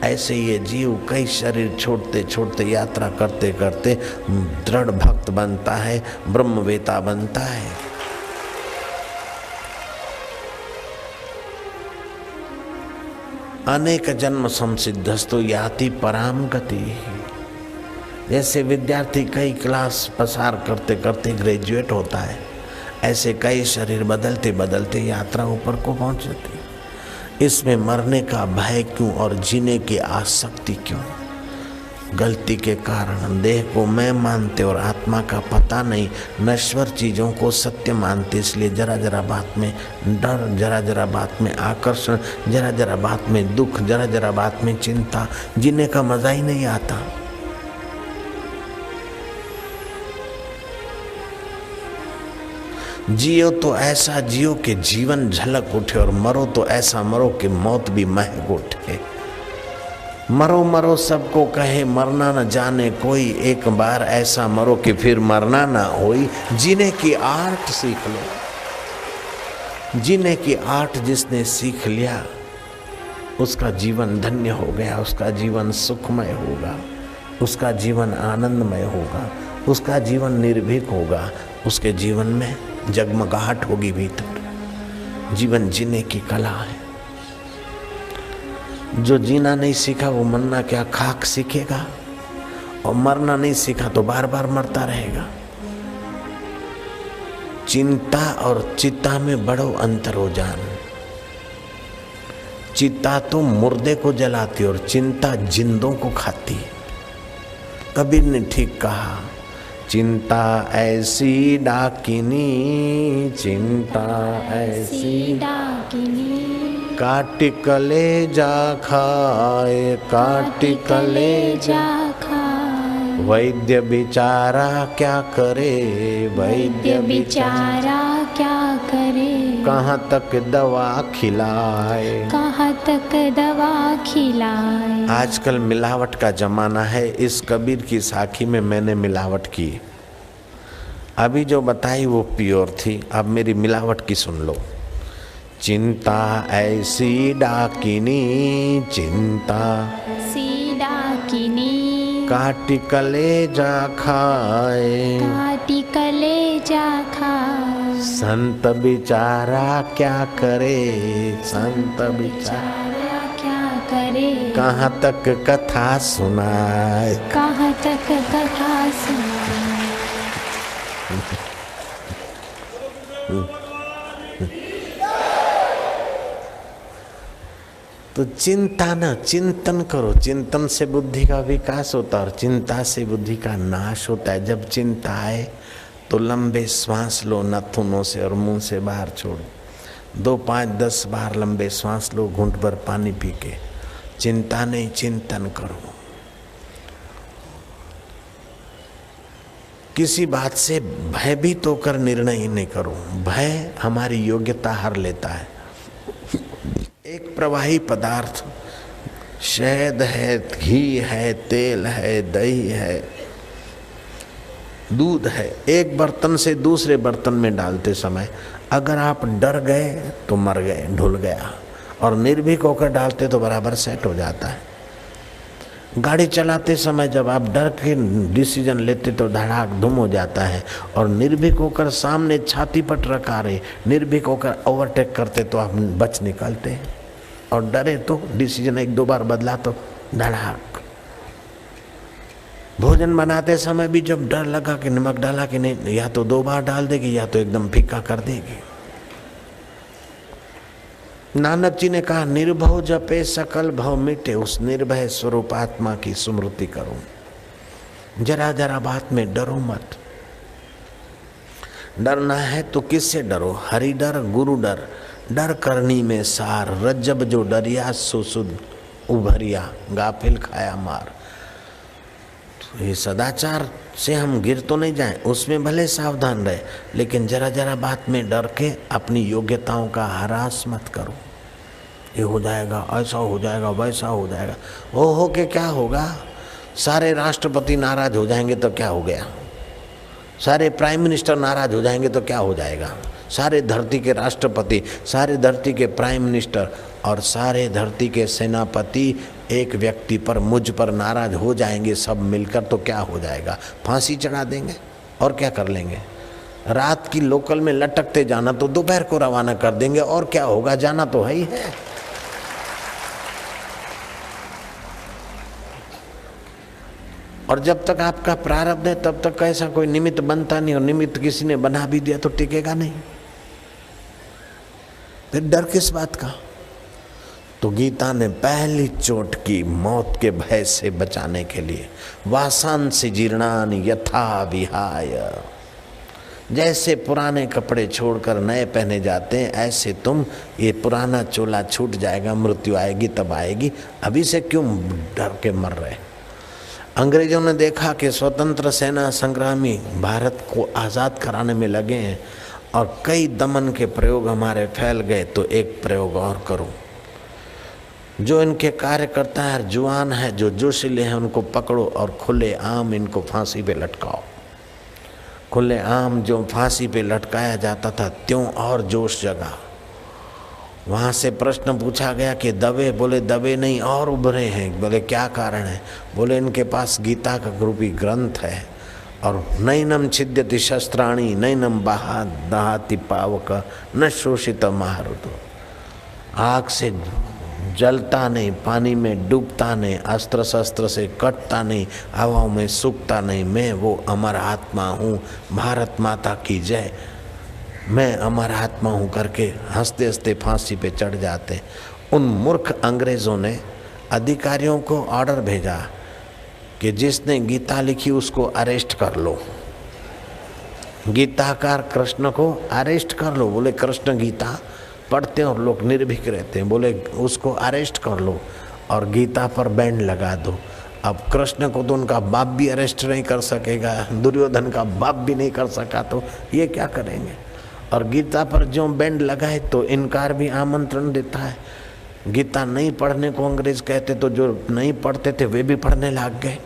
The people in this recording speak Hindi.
ऐसे ये जीव कई शरीर छोड़ते छोड़ते यात्रा करते करते दृढ़ भक्त बनता है, ब्रह्मवेता बनता है। अनेक जन्म संसिद्धस्तु याति पराम गति। जैसे विद्यार्थी कई क्लास पसार करते करते ग्रेजुएट होता है, ऐसे कई शरीर बदलते बदलते यात्रा ऊपर को पहुंचती। इसमें मरने का भय क्यों और जीने की आसक्ति क्यों? गलती के कारण देह को मैं मानते और आत्मा का पता नहीं, नश्वर चीज़ों को सत्य मानते, इसलिए जरा जरा बात में डर, जरा जरा बात में आकर्षण, जरा जरा बात में दुख, जरा जरा बात में चिंता, जीने का मजा ही नहीं आता। जियो तो ऐसा जियो कि जीवन झलक उठे और मरो तो ऐसा मरो कि मौत भी महक उठे। मरो मरो सबको कहे, मरना न जाने कोई, एक बार ऐसा मरो कि फिर मरना ना होई। जीने की आर्ट सीख लो। जीने की आर्ट जिसने सीख लिया उसका जीवन धन्य हो गया, उसका जीवन सुखमय होगा, उसका जीवन आनंदमय होगा, उसका जीवन निर्भीक होगा, उसके जीवन में जगमगाहट होगी भीतर। जीवन जीने की कला है। जो जीना नहीं सीखा वो मरना क्या खाक सीखेगा, और मरना नहीं सीखा तो बार बार मरता रहेगा। चिंता और चिता में बड़ो अंतर हो जान। चिता तो मुर्दे को जलाती और चिंता जिंदों को खाती। कबीर ने ठीक कहा, चिंता ऐसी डाकिनी, चिंता ऐसी डाकिनी, काट कलेजा खाए, काट कलेजा खाए। वैद्य बेचारा क्या करे, वैद्य बेचारा क्या करे। कहाँ तक दवा खिलाए, कहाँ तक दवा खिलाए। आजकल मिलावट का जमाना है। इस कबीर की साखी में मैंने मिलावट की। अभी जो बताई वो प्योर थी, अब मेरी मिलावट की सुन लो। चिंता ऐसी डाकिनी, चिंता ऐसी डाकिनी, काटी कलेजा खाए, काटी कलेजा खाए। संत बिचारा क्या करे, संत बिचारा क्या करे। कहाँ तक कथा सुनाए, कहाँ तक कथा सुनाए। तो चिंता न, चिंतन करो। चिंतन से बुद्धि का विकास होता है और चिंता से बुद्धि का नाश होता है। जब चिंता आए तो लंबे श्वास लो नाखूनों से और मुंह से बाहर छोड़ो। 2, 5, 10 बार लंबे श्वास लो, घूंट भर पानी पी के। चिंता नहीं, चिंतन करो। किसी बात से भयभीत होकर निर्णय ही नहीं करो। भय हमारी योग्यता हर लेता है। एक प्रवाही पदार्थ, शहद है, घी है, तेल है, दही है, दूध है, एक बर्तन से दूसरे बर्तन में डालते समय अगर आप डर गए तो मर गए, ढुल गया, और निर्भीक होकर डालते तो बराबर सेट हो जाता है। गाड़ी चलाते समय जब आप डर के डिसीजन लेते तो धड़ाक धुम हो जाता है, और निर्भीक होकर सामने छाती पर रखा रहे, निर्भीक होकर ओवरटेक करते तो आप बच निकलते हैं, और डरे तो डिसीजन 1-2 बार बदला तो धड़ाक। भोजन बनाते समय भी जब डर लगा कि नमक डाला कि नहीं, या तो 2 बार डाल देगी या तो एकदम फीका कर देगी। नानक जी ने कहा, निर्भव जपे सकल भव मिटे। उस निर्भय स्वरूप आत्मा की स्मृति करो। जरा जरा बात में डरो मत। डरना है तो किससे डरो? हरि डर, गुरु डर। डर करनी में सार, रज्जब जो डरिया सो सुध उभरिया, गाफिल खाया मार। तो ये सदाचार से हम गिर तो नहीं जाएं, उसमें भले सावधान रहे, लेकिन जरा जरा बात में डर के अपनी योग्यताओं का ह्रास मत करो। ये हो जाएगा, ऐसा हो जाएगा, वैसा हो जाएगा। वो हो के क्या होगा? सारे राष्ट्रपति नाराज हो जाएंगे तो क्या हो गया? सारे प्राइम मिनिस्टर नाराज हो जाएंगे तो क्या हो जाएगा? सारे धरती के राष्ट्रपति, सारे धरती के प्राइम मिनिस्टर और सारे धरती के सेनापति एक व्यक्ति पर, मुझ पर नाराज हो जाएंगे सब मिलकर तो क्या हो जाएगा? फांसी चढ़ा देंगे और क्या कर लेंगे? रात की लोकल में लटकते जाना तो दोपहर को रवाना कर देंगे और क्या होगा? जाना तो है ही है। और जब तक आपका प्रारब्ध है तब तक ऐसा कोई निमित्त बनता नहीं, और निमित्त किसी ने बना भी दिया तो टिकेगा नहीं। फिर डर किस बात का? तो गीता ने पहली चोट की मौत के भय से बचाने के लिए, वासांसि जीर्णानि यथा विहाय, जैसे पुराने कपड़े छोड़कर नए पहने जाते हैं ऐसे तुम, ये पुराना चोला छूट जाएगा, मृत्यु आएगी तब आएगी, अभी से क्यों डर के मर रहे? अंग्रेजों ने देखा कि स्वतंत्र सेना संग्रामी भारत को आज़ाद कराने में लगे हैं और कई दमन के प्रयोग हमारे फैल गए, तो एक प्रयोग और करो। जो इनके कार्यकर्ता है, जुआन है, जो जोशीले हैं, उनको पकड़ो और खुले आम इनको फांसी पे लटकाओ। खुले आम जो फांसी पे लटकाया जाता था त्यों और जोश जगा। वहाँ से प्रश्न पूछा गया कि दबे? बोले दबे नहीं और उभरे हैं। बोले क्या कारण है? बोले इनके पास गीता का रूपी ग्रंथ है और नैनम छिद्यति शस्त्राणि नैनम दहाति पावक न शोषित महारुत। आग से जलता नहीं, पानी में डूबता नहीं, अस्त्र शस्त्र से कटता नहीं, हवाओं में सूखता नहीं, मैं वो अमर आत्मा हूँ, भारत माता की जय, मैं अमर आत्मा हूँ करके हंसते हंसते फांसी पे चढ़ जाते। उन मूर्ख अंग्रेज़ों ने अधिकारियों को ऑर्डर भेजा कि जिसने गीता लिखी उसको अरेस्ट कर लो, गीताकार कृष्ण को अरेस्ट कर लो। बोले कृष्ण गीता पढ़ते हैं और लोग निर्भीक रहते हैं, बोले उसको अरेस्ट कर लो और गीता पर बैंड लगा दो। अब कृष्ण को तो उनका बाप भी अरेस्ट नहीं कर सकेगा, दुर्योधन का बाप भी नहीं कर सका, तो ये क्या करेंगे? और गीता पर जो बैंड लगाए तो इनकार भी आमंत्रण देता है। गीता नहीं पढ़ने को अंग्रेज कहते तो जो नहीं पढ़ते थे वे भी पढ़ने लग गए।